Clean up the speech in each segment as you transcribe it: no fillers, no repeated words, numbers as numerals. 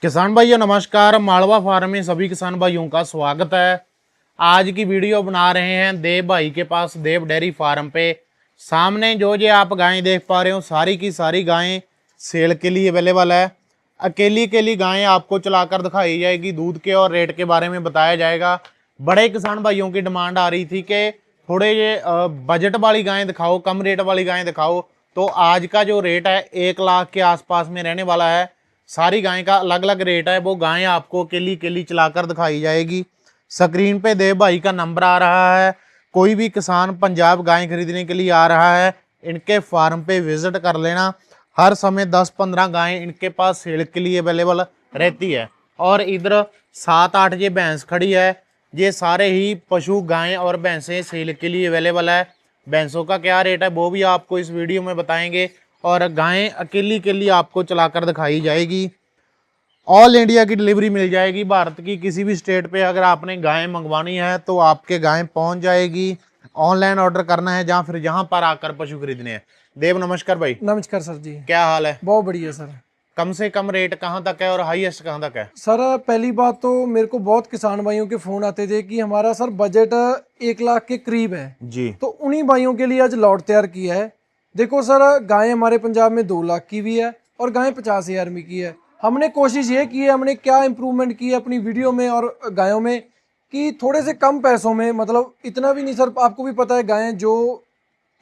किसान भाइयों नमस्कार। मालवा फार्म में सभी किसान भाइयों का स्वागत है। आज की वीडियो बना रहे हैं देव भाई के पास, देव डेयरी फार्म पे। सामने जो ये आप गायें देख पा रहे हो, सारी की सारी गायें सेल के लिए अवेलेबल है। अकेली गायें आपको चलाकर दिखाई जाएगी, दूध के और रेट के बारे में बताया जाएगा। बड़े किसान भाइयों की डिमांड आ रही थी कि थोड़े ये बजट वाली गायें दिखाओ, कम रेट वाली गायें दिखाओ। तो आज का जो रेट है 1 लाख के आसपास में रहने वाला है। सारी गाय का अलग अलग रेट है, वो गायें आपको केली चलाकर दिखाई जाएगी। स्क्रीन पे देव भाई का नंबर आ रहा है। कोई भी किसान पंजाब गाय खरीदने के लिए आ रहा है, इनके फार्म पे विजिट कर लेना। हर समय 10-15 गायें इनके पास सेल के लिए अवेलेबल रहती है। और इधर 7-8 ये भैंस खड़ी है, ये सारे ही पशु गायें और भैंसें सेल के लिए अवेलेबल है। भैंसों का क्या रेट है वो भी आपको इस वीडियो में बताएंगे, और गायें अकेली आपको चलाकर दिखाई जाएगी। ऑल इंडिया की डिलीवरी मिल जाएगी। भारत की किसी भी स्टेट पे अगर आपने गायें मंगवानी है तो आपके गायें पहुंच जाएगी। ऑनलाइन ऑर्डर करना है जहाँ फिर जहाँ पर आकर पशु खरीदने हैं। देव नमस्कार भाई। नमस्कार सर जी। क्या हाल है? बहुत बढ़िया सर। कम से कम रेट कहाँ तक है और हाईएस्ट कहाँ तक है? सर पहली बात तो मेरे को बहुत किसान भाइयों के फोन आते थे कि हमारा सर बजट 1 लाख के करीब है जी। तो उन्हीं भाइयों के लिए आज लॉट तैयार किया है। देखो सर, गाय हमारे पंजाब में 2 लाख की भी है और गाय 50,000 में की है। हमने कोशिश ये की है, हमने क्या इम्प्रूवमेंट की है अपनी वीडियो में और गायों में, कि थोड़े से कम पैसों में, मतलब इतना भी नहीं सर, आपको भी पता है गायें जो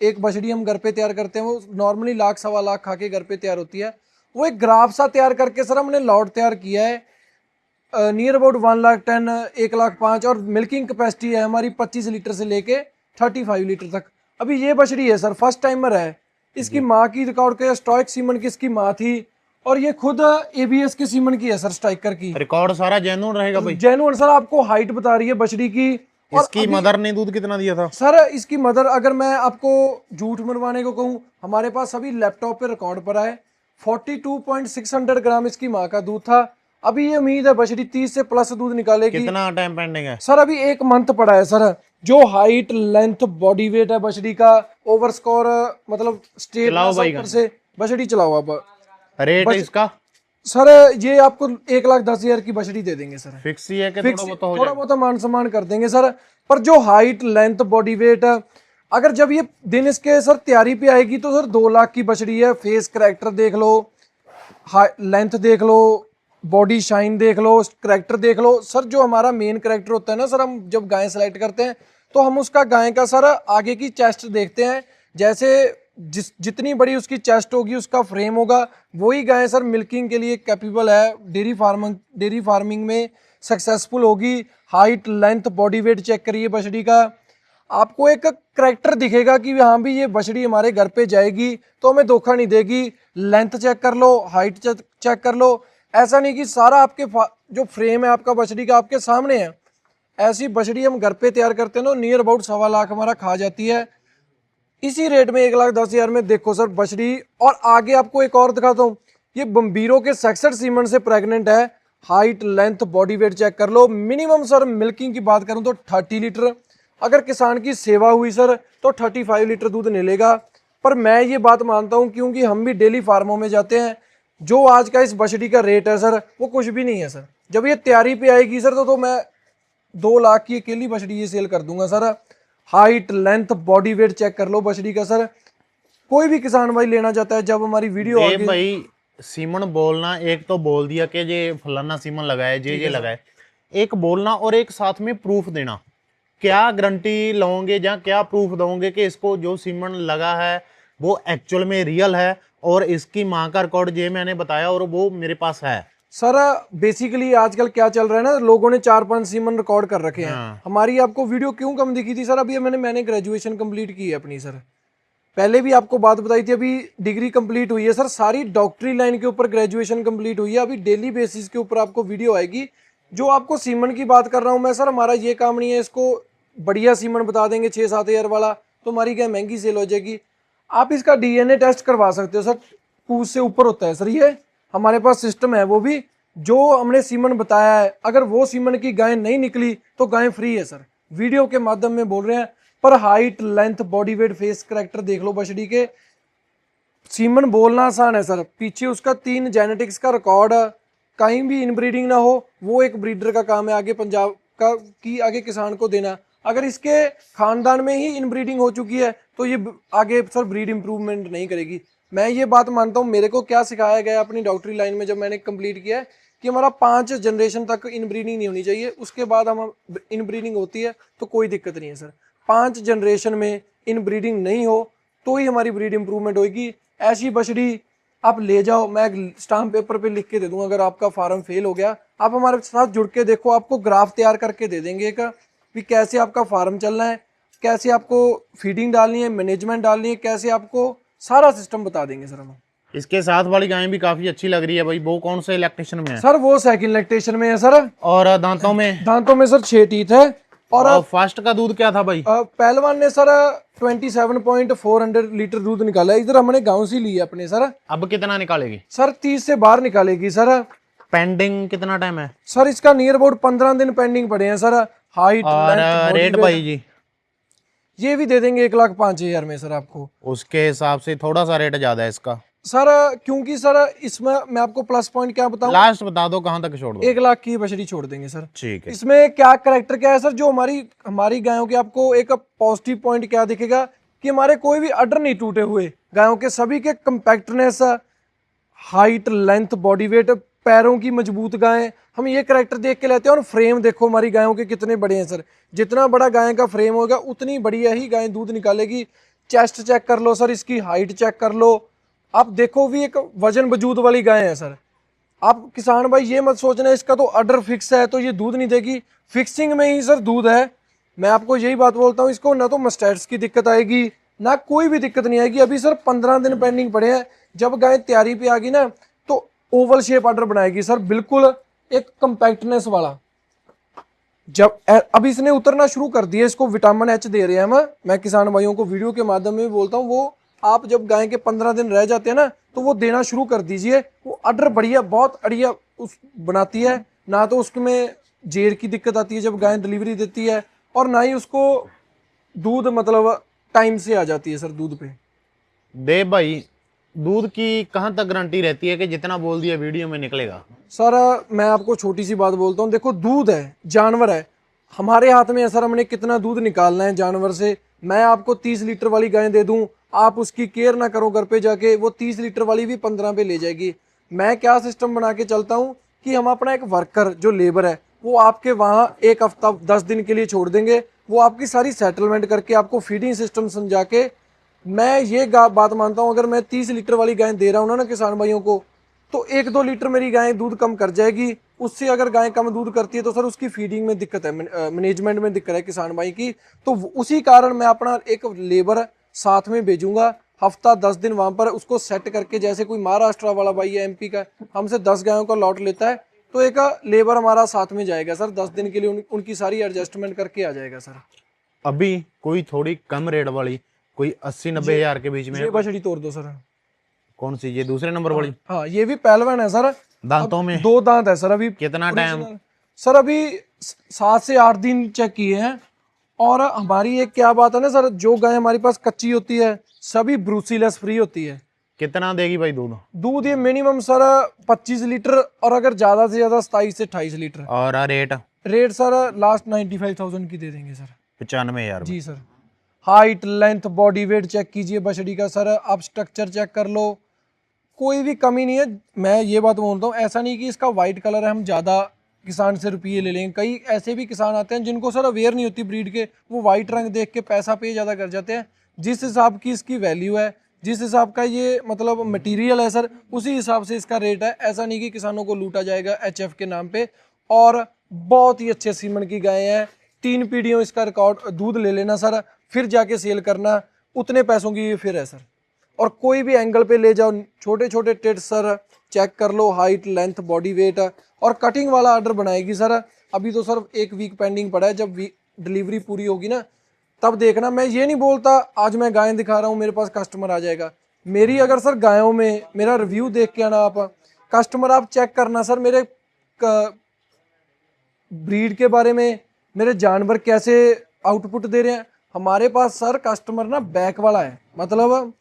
एक बछड़ी हम घर पे तैयार करते हैं वो नॉर्मली 1-1.25 लाख खा के घर पे तैयार होती है। वो एक ग्राफ सा तैयार करके सर हमने लॉट तैयार किया है नियर अबाउट 1,10,000 1,05,000 और मिल्किंग कैपेसिटी है हमारी 25 लीटर से लेके 35 लीटर तक। अभी ये बछड़ी है सर, फर्स्ट टाइमर है। इसकी माँ की रिकॉर्ड के स्टॉइक सीमन की इसकी माँ थी और ये खुद एबीएस के सीमन की है सर, स्ट्राइकर की। रिकॉर्ड सारा जेन्युइन रहेगा भाई? Genuine sir. आपको हाइट बता रही है बछड़ी की। और इसकी मदर ने दूध कितना दिया था सर? इसकी मदर, अगर मैं आपको झूठ मरवाने को कहूँ, हमारे पास अभी लैपटॉप पे रिकॉर्ड पड़ा है 42.600 ग्राम इसकी माँ का दूध था। अभी ये उम्मीद है बछड़ी 30 से प्लस दूध निकालेगी। कितना टाइम पेंडिंग है सर? अभी 1 मंथ पड़ा है सर। जो हाइट लेंथ बॉडी वेट है बछड़ी का, ओवर स्कोर, मतलब स्टेट ऊपर से बछड़ी चलाओ। अब रेट इसका सर ये आपको 1,10,000 की बछड़ी दे देंगे सर। फिक्स ही है कि थोड़ा बहुत मान सम्मान कर देंगे सर। पर जो हाइट लेंथ बॉडी वेट, अगर जब ये दिन इसके सर तैयारी पे आएगी तो सर 2 लाख की बछड़ी है। फेस करैक्टर देख लो, लेंथ देख लो, बॉडी शाइन देख लो, करैक्टर देख लो सर। जो हमारा मेन करैक्टर होता है ना सर, हम जब गाय सेलेक्ट करते हैं तो हम उसका गाय का सर आगे की चेस्ट देखते हैं। जैसे जितनी बड़ी उसकी चेस्ट होगी, उसका फ्रेम होगा, वही गाय सर मिल्किंग के लिए कैपेबल है, डेयरी फार्मिंग में सक्सेसफुल होगी। Height length body weight check करिए बछड़ी का, आपको एक करैक्टर दिखेगा कि हाँ भी ये बछड़ी हमारे घर पे जाएगी तो हमें धोखा नहीं देगी। लेंथ चेक कर लो, हाइट चेक कर लो। ऐसा नहीं कि सारा आपके जो फ्रेम है आपका बछड़ी का आपके सामने है। ऐसी बछड़ी हम घर पे तैयार करते हैं ना, नियर अबाउट 1.25 लाख हमारा खा जाती है। इसी रेट में 1,10,000 में देखो सर बछड़ी। और आगे आपको एक और दिखाता हूँ, ये बम्बीरो के 66 सीमन से प्रेग्नेंट है। Height length body weight check कर लो। मिनिमम सर मिल्किंग की बात करूं तो 30 लीटर, अगर किसान की सेवा हुई सर तो 35 लीटर दूध मिलेगा। पर मैं ये बात मानता हूं, क्योंकि हम भी डेली फार्मों में जाते हैं, जो आज का इस बछड़ी का रेट है सर वो कुछ भी नहीं है सर। जब ये तैयारी पे आएगी सर तो मैं 2 लाख की अकेली बछड़ी ये सेल कर दूंगा sir. Height length body weight check कर लो बछड़ी का सर। कोई भी किसान भाई लेना चाहता है, जब हमारी वीडियो आगे भाई सीमन बोलना, एक तो बोल दिया कि ये फलाना सीमन लगाए, जे लगाए, एक बोलना और एक साथ में प्रूफ देना। क्या गारंटी लोगे या क्या प्रूफ दोगे कि इसको जो सीमन लगा है वो एक्चुअल में रियल है और इसकी माँ का रिकॉर्ड ये मैंने बताया और वो मेरे पास है? सर बेसिकली आजकल क्या चल रहा है ना, लोगों ने 4-5 सीमन रिकॉर्ड कर रखे हैं। हमारी आपको वीडियो क्यों कम दिखी थी सर? अभी मैंने ग्रेजुएशन कंप्लीट की है अपनी सर। पहले भी आपको बात बताई थी, अभी डिग्री कंप्लीट हुई है सर। सारी डॉक्टरी लाइन के ऊपर ग्रेजुएशन कंप्लीट हुई है। अभी डेली बेसिस के ऊपर आपको वीडियो आएगी। जो आपको सीमन की बात कर रहा हूँ मैं सर, हमारा ये काम नहीं है इसको बढ़िया सीमन बता देंगे 6-7 हज़ार वाला तो हमारी क्या महंगी सेल हो जाएगी। आप इसका डीएनए टेस्ट करवा सकते हो सर, पूछ से ऊपर होता है सर। ये हमारे पास सिस्टम है, वो भी जो हमने सीमन बताया है। अगर वो सीमन की गाय नहीं निकली तो गाय फ्री है सर। वीडियो के माध्यम में बोल रहे हैं। पर height length body wait face character देख लो बछड़ी के। सीमन बोलना आसान है सर, पीछे उसका 3 जेनेटिक्स का रिकॉर्ड कहीं भी इनब्रीडिंग ना हो, वो एक ब्रीडर का काम है आगे पंजाब का कि आगे किसान को देना। अगर इसके खानदान में ही इनब्रीडिंग हो चुकी है तो ये आगे सर ब्रीड इंप्रूवमेंट नहीं करेगी। मैं ये बात मानता हूँ, मेरे को क्या सिखाया गया अपनी डॉक्टरी लाइन में जब मैंने कंप्लीट किया है कि हमारा 5 जनरेशन तक इनब्रीडिंग नहीं होनी चाहिए, उसके बाद हम इनब्रीडिंग होती है तो कोई दिक्कत नहीं है सर। 5 जनरेशन में इनब्रीडिंग नहीं हो तो ही हमारी ब्रीड इंप्रूवमेंट होगी। ऐसी बछड़ी आप ले जाओ, मैं स्टाम्प पेपर पे लिख के दे दूंगा, अगर आपका फार्म फेल हो गया आप हमारे साथ जुड़ के देखो, आपको ग्राफ तैयार करके दे देंगे एक कि कैसे आपका फार्म चलना है, कैसे आपको फीडिंग डालनी है, मैनेजमेंट डालनी है, कैसे आपको सारा सिस्टम बता देंगे सर हम। इसके साथ वाली गाय भी काफी अच्छी लग रही है भाई, वो कौन से लैक्टेशन में है? सर वो सेकंड लैक्टेशन में है सर। और दांतों में? दांतों में सर 6 टीथ है। और फर्स्ट का दूध क्या था भाई? पहलवान ने सर 27.400 लीटर दूध निकाला है, इधर हमने गांव से लिया अपने सर। अब कितना निकालेगी सर 30 से बाहर निकालेगी सर। पेंडिंग कितना टाइम है सर इसका नियर अबाउट 15 दिन पेंडिंग पड़े हैं सर। हाइट और रेट भाई जी? ये भी दे देंगे 1,05,000 में सर आपको। उसके हिसाब से थोड़ा सा रेट ज्यादा है इसका सर, क्योंकि सर इसमें मैं आपको प्लस पॉइंट क्या बताऊं, लास्ट बता दो कहां तक छोड़ दो। 1 लाख की बछड़ी छोड़ देंगे सर। ठीक है। इसमें क्या करेक्टर क्या है सर, जो हमारी गायों के आपको एक पॉजिटिव पॉइंट क्या दिखेगा कि हमारे कोई भी अडर नहीं टूटे हुए, गायों के सभी के compactness, height, length, body wait, पैरों की मजबूत गायें, हम ये करेक्टर देख के लेते हैं। और फ्रेम देखो हमारी गायों के कितने बड़े हैं सर, जितना बड़ा गाय का फ्रेम होगा उतनी बढ़िया ही गाय दूध निकालेगी। चेस्ट चेक कर लो सर, इसकी हाइट चेक कर लो, आप देखो भी एक वजन वजूद वाली गाय है सर। आप किसान भाई ये मत सोचना इसका तो अडर फिक्स है तो ये दूध नहीं देगी, फिक्सिंग में ही सर दूध है। मैं आपको यही बात बोलता हूँ, इसको ना तो मस्टैट्स की दिक्कत आएगी ना कोई भी दिक्कत नहीं आएगी। अभी सर 15 दिन पेंडिंग पड़े हैं, जब गाय तैयारी पे आ गई ना तो ओवल शेप अडर बनाएगी सर, बिल्कुल एक कंपैक्टनेस वाला। जब अभी इसने उतरना शुरू कर दिया, इसको विटामिन एच दे रहे हैं मैं किसान भाइयों को वीडियो के माध्यम में बोलता हूँ, वो आप जब गाय के 15 दिन रह जाते हैं ना तो वो देना शुरू कर दीजिए। वो अडर बढ़िया बहुत अड़िया उस बनाती है, ना तो उसमें जेर की दिक्कत आती है जब गाय डिलीवरी देती है, और ना ही उसको दूध मतलब टाइम से आ जाती है सर दूध पे। देव भाई दूध की कहाँ तक गारंटी रहती है कि जितना बोल दिया वीडियो में निकलेगा? सर मैं आपको छोटी सी बात बोलता हूँ, देखो दूध है, जानवर है, हमारे हाथ में है सर, हमने कितना दूध निकालना है जानवर से। मैं आपको 30 लीटर वाली गाय दे दूं, आप उसकी केयर ना करो घर पे जाके, वो 30 लीटर वाली भी 15 पे ले जाएगी। मैं क्या सिस्टम बना के चलता हूँ कि हम अपना एक वर्कर जो लेबर है वो आपके वहाँ 1 हफ्ता 10 दिन के लिए छोड़ देंगे, वो आपकी सारी सेटलमेंट करके आपको फीडिंग सिस्टम समझा के। मैं ये बात मानता हूँ, अगर मैं 30 लीटर वाली गाय दे रहा हूँ ना किसान भाइयों को, तो 1-2 लीटर मेरी गाय दूध कम कर जाएगी। उससे अगर गाय कम दूध करती है तो सर उसकी फीडिंग में दिक्कत है, मैनेजमेंट में दिक्कत है किसान भाई की। तो उसी कारण मैं अपना एक लेबर साथ में भेजूंगा, हफ्ता 10 दिन वहां पर उसको सेट करके, जैसे कोई महाराष्ट्र वाला भाई है MP का हमसे 10 गायों का लॉट लेता है तो एक लेबर हमारा साथ में जाएगा सर, 10 दिन के लिए उनकी सारी एडजस्टमेंट करके आ जाएगा सर। अभी कोई थोड़ी कम रेट वाली, कोई 80-90 हजार के बीच में? ये बछड़ी तोड़ दो सर। कौन सी? ये दूसरे नंबर वाली? हाँ ये भी पहलवान है सर। दांतों में 2 दांत है सर। अभी कितना टाइम? सर अभी 7 से 8 दिन चेक किए हैं। और हमारी एक क्या बात है ना सर, जो गाय हमारे पास कच्ची होती है सभी ब्रूसीलेस फ्री होती है। कितना देगी भाई दूध? दूध ये मिनिमम सर 25 लीटर, और अगर ज्यादा से ज्यादा 27 से 28 लीटर। और रेट? रेट सर लास्ट 95,000 की दे देंगे सर। 95,000 जी sir. Height, length, body weight check कीजिए बछड़ी का सर, आप स्ट्रक्चर चेक कर लो, कोई भी कमी नहीं है। मैं ये बात बोलता हूँ, ऐसा नहीं कि इसका वाइट कलर है हम ज़्यादा किसान से रुपये ले लेंगे। कई ऐसे भी किसान आते हैं जिनको सर अवेयर नहीं होती ब्रीड के, वो वाइट रंग देख के पैसा पे ज़्यादा कर जाते हैं। जिस हिसाब की इसकी वैल्यू है, जिस हिसाब का ये मतलब मटेरियल है सर, उसी हिसाब से इसका रेट है। ऐसा नहीं कि किसानों को लूटा जाएगा HF के नाम पे। और बहुत ही अच्छे सीमन की गाय हैं, 3 पीढ़ियों इसका रिकॉर्ड दूध ले लेना सर, फिर जाके सेल करना, उतने पैसों की ये फिर है सर। और कोई भी एंगल पे ले जाओ, छोटे छोटे टिट्स सर चेक कर लो, हाइट, लेंथ, बॉडी वेट, और कटिंग वाला ऑर्डर बनाएगी सर। अभी तो सर 1 वीक पेंडिंग पड़ा है, जब डिलीवरी पूरी होगी ना तब देखना। मैं ये नहीं बोलता आज मैं गाय दिखा रहा हूँ मेरे पास कस्टमर आ जाएगा। मेरी अगर सर गायों में मेरा रिव्यू देख के आना आप, कस्टमर आप चेक करना सर मेरे ब्रीड के बारे में, मेरे जानवर कैसे आउटपुट दे रहे हैं। हमारे पास सर कस्टमर ना बैक वाला है, मतलब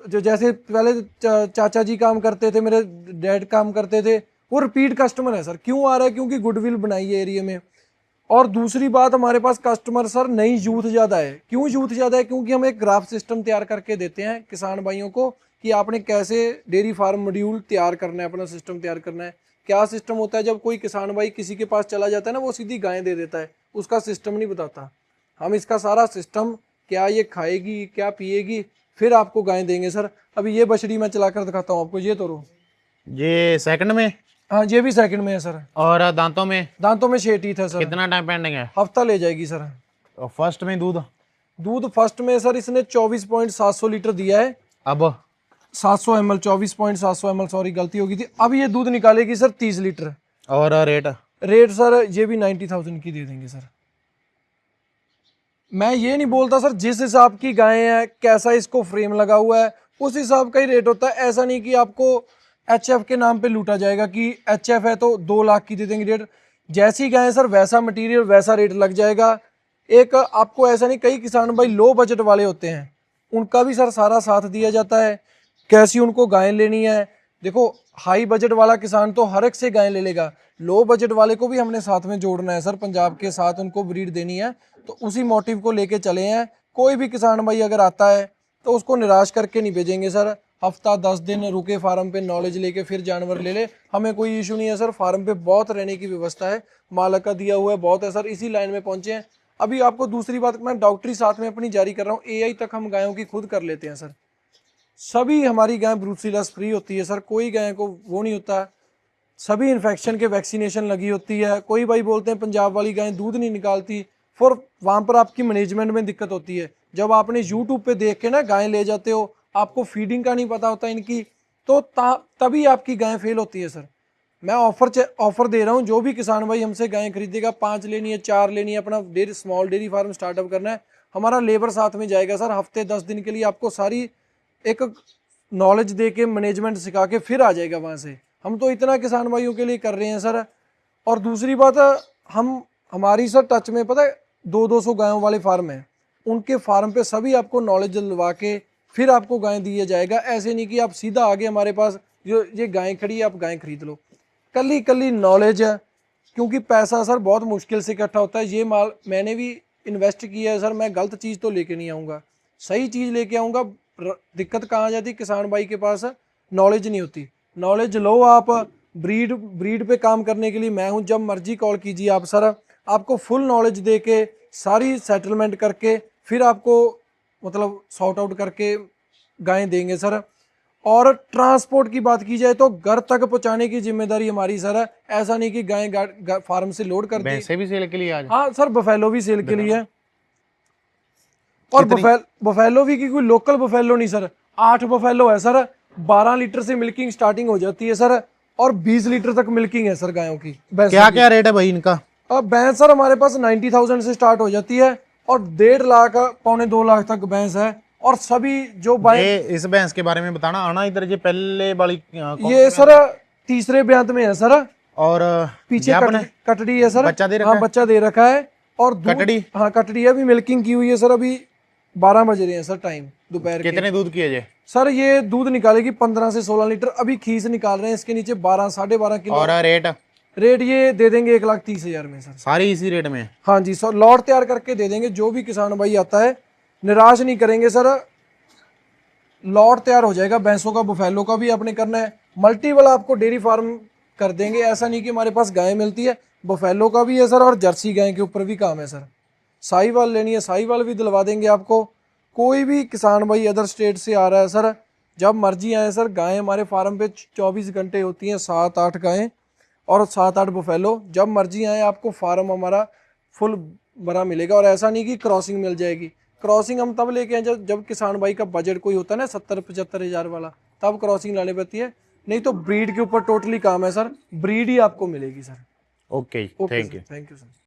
जो जैसे पहले चाचा जी काम करते थे, मेरे डैड काम करते थे, वो रिपीट कस्टमर है सर। क्यों आ रहा है? क्योंकि गुडविल बनाई है एरिया में। और दूसरी बात, हमारे पास कस्टमर सर नई यूथ ज़्यादा है। क्यों यूथ ज़्यादा है? क्योंकि हम एक ग्राफ सिस्टम तैयार करके देते हैं किसान भाइयों को कि आपने कैसे डेयरी फार्म मॉड्यूल तैयार करना है, अपना सिस्टम तैयार करना है। क्या सिस्टम होता है, जब कोई किसान भाई किसी के पास चला जाता है ना, वो सीधी गाय दे देता है, उसका सिस्टम नहीं बताता। हम इसका सारा सिस्टम, क्या ये खाएगी, क्या पिएगी, फिर आपको गाय देंगे सर। अभी ये बछड़ी मैं चलाकर दिखाता हूँ आपको, ये तो रो। ये सेकंड में हाँ, ये भी सेकंड में है सर। और दांतों में दांतों में 6 टीथ है सर। कितना टाइम पेंडिंग है? हफ्ता ले जाएगी सर। और फर्स्ट में दूध दूध फर्स्ट में सर इसने 24.700 लीटर दिया है। अब 700 ml, 24.700 ml, सॉरी गलती होगी थी। अब ये दूध निकालेगी सर 30 लीटर। और रेट? रेट सर ये भी 90,000 की दे देंगे सर। मैं ये नहीं बोलता सर, जिस हिसाब की गाय है, कैसा इसको फ्रेम लगा हुआ है, उस हिसाब का ही रेट होता है। ऐसा नहीं कि आपको HF के नाम पे लूटा जाएगा कि HF है तो 2 लाख की दे देंगे रेट। जैसी गाय है सर, वैसा मटेरियल, वैसा रेट लग जाएगा। एक आपको ऐसा नहीं, कई किसान भाई लो बजट वाले होते हैं, उनका भी सर सारा साथ दिया जाता है, कैसी उनको गाय लेनी है। देखो, हाई बजट वाला किसान तो हर एक से गाय ले लेगा, लो बजट वाले को भी हमने साथ में जोड़ना है सर, पंजाब के साथ उनको ब्रीड देनी है। तो उसी मोटिव को लेके चले हैं। कोई भी किसान भाई अगर आता है तो उसको निराश करके नहीं भेजेंगे सर। हफ्ता 10 दिन रुके फार्म पे, नॉलेज लेके फिर जानवर ले ले, हमें कोई इशू नहीं है सर। फार्म पे बहुत रहने की व्यवस्था है, मालक का दिया हुआ है बहुत है सर, इसी लाइन में पहुंचे हैं। अभी आपको दूसरी बात, मैं डॉक्टरी साथ में अपनी जारी कर रहा हूँ, AI तक हम गायों की खुद कर लेते हैं सर। सभी हमारी गाय ब्रूसीलस फ्री होती है सर, कोई गाय को वो नहीं होता। सभी इन्फेक्शन के वैक्सीनेशन लगी होती है। कोई भाई बोलते हैं पंजाब वाली गाय दूध नहीं निकालती, फिर वहाँ पर आपकी मैनेजमेंट में दिक्कत होती है। जब आपने यूट्यूब पे देख के ना गाय ले जाते हो, आपको फीडिंग का नहीं पता होता इनकी, तो तभी आपकी गाय फेल होती है सर। मैं ऑफर दे रहा हूँ, जो भी किसान भाई हमसे गाय खरीदेगा, 5 लेनी है, 4 लेनी है, अपना स्मॉल डेयरी फार्म स्टार्टअप करना है, हमारा लेबर साथ में जाएगा सर। हफ्ते 10 दिन के लिए आपको सारी एक नॉलेज दे के, मैनेजमेंट सिखा के फिर आ जाएगा वहाँ से। हम तो इतना किसान भाइयों के लिए कर रहे हैं सर। और दूसरी बात, हमारी सर टच में पता है 200 गायों वाले फार्म हैं, उनके फार्म पे सभी आपको नॉलेज दिलवा के फिर आपको गाय दिया जाएगा। ऐसे नहीं कि आप सीधा आगे हमारे पास जो ये गाय खड़ी है आप गाय खरीद लो। कली नॉलेज है, क्योंकि पैसा सर बहुत मुश्किल से इकट्ठा होता है। ये माल मैंने भी इन्वेस्ट किया है सर, मैं गलत चीज़ तो लेके नहीं आऊँगा, सही चीज़ लेके आऊँगा। दिक्कत कहाँ आ जाती है, किसान भाई के पास नॉलेज नहीं होती। नॉलेज लो आप, ब्रीड पे काम करने के लिए मैं हूँ, जब मर्जी कॉल कीजिए आप सर। आपको फुल नॉलेज दे के, सारी सेटलमेंट करके, फिर आपको मतलब सॉर्ट आउट करके गायें देंगे सर। और ट्रांसपोर्ट की बात की जाए तो घर तक पहुंचाने की जिम्मेदारी हमारी सर है। ऐसा नहीं कि गायें फार्म से लोड कर दी। भैंसे भी सेल के लिए आज? हाँ सर, बफेलो भी सेल के लिए है। और बफेलो भी की कोई लोकल बफेलो नहीं सर, 8 बफेलो है सर। 12 लीटर से मिल्किंग स्टार्टिंग हो जाती है सर, और 20 लीटर तक मिल्किंग है सर गायों की। क्या क्या रेट है भाई इनका? अब भैंस सर हमारे पास 90,000 से स्टार्ट हो जाती है, और 1.5 लाख, 1.25 लाख तक भैंस है। और सभी जो इस भैंस के बारे में बताना आना इधर, ये पहले वाली ये सर तीसरे ब्यांत में है सर। और पीछे कटड़ी है सर, बच्चा दे रखा हाँ है? बच्चा दे रखा है। और कटड़ी? हाँ कटड़ी है, अभी मिल्किंग की हुई है सर। अभी 12 बज रहे हैं सर, टाइम दोपहर के। कितने दूध की है ये सर? ये दूध निकालेगी 15 से 16 लीटर। अभी खीस निकाल रहे हैं इसके नीचे 12, 12.5 किलो। और रेट ये दे देंगे 1,30,000 में सर। सारी इसी रेट में? हाँ जी सर, लॉट तैयार करके दे देंगे। जो भी किसान भाई आता है निराश नहीं करेंगे सर, लॉट तैयार हो जाएगा। भैंसों का, बुफेलो का भी आपने करना है, मल्टीपल आपको डेयरी फार्म कर देंगे। ऐसा नहीं कि हमारे पास गाय मिलती है, बुफेलो का भी है सर, और जर्सी गाय के ऊपर भी काम है सर। साहीवाल लेनी है, साहीवाल भी दिलवा देंगे आपको। कोई भी किसान भाई अदर स्टेट से आ रहा है सर, जब मर्जी आए सर। गायें हमारे फार्म पे 24 घंटे होती हैं, 7-8 गायें और 7-8 बुफेलो। जब मर्जी आए आपको फार्म हमारा फुल भरा मिलेगा। और ऐसा नहीं कि क्रॉसिंग मिल जाएगी, क्रॉसिंग हम तब लेके आए जब किसान भाई का बजट कोई होता है ना 70-75 हज़ार वाला, तब क्रॉसिंग लाने पड़ती है। नहीं तो ब्रीड के ऊपर टोटली काम है सर, ब्रीड ही आपको मिलेगी sir. Okay, thank you. Thank you sir.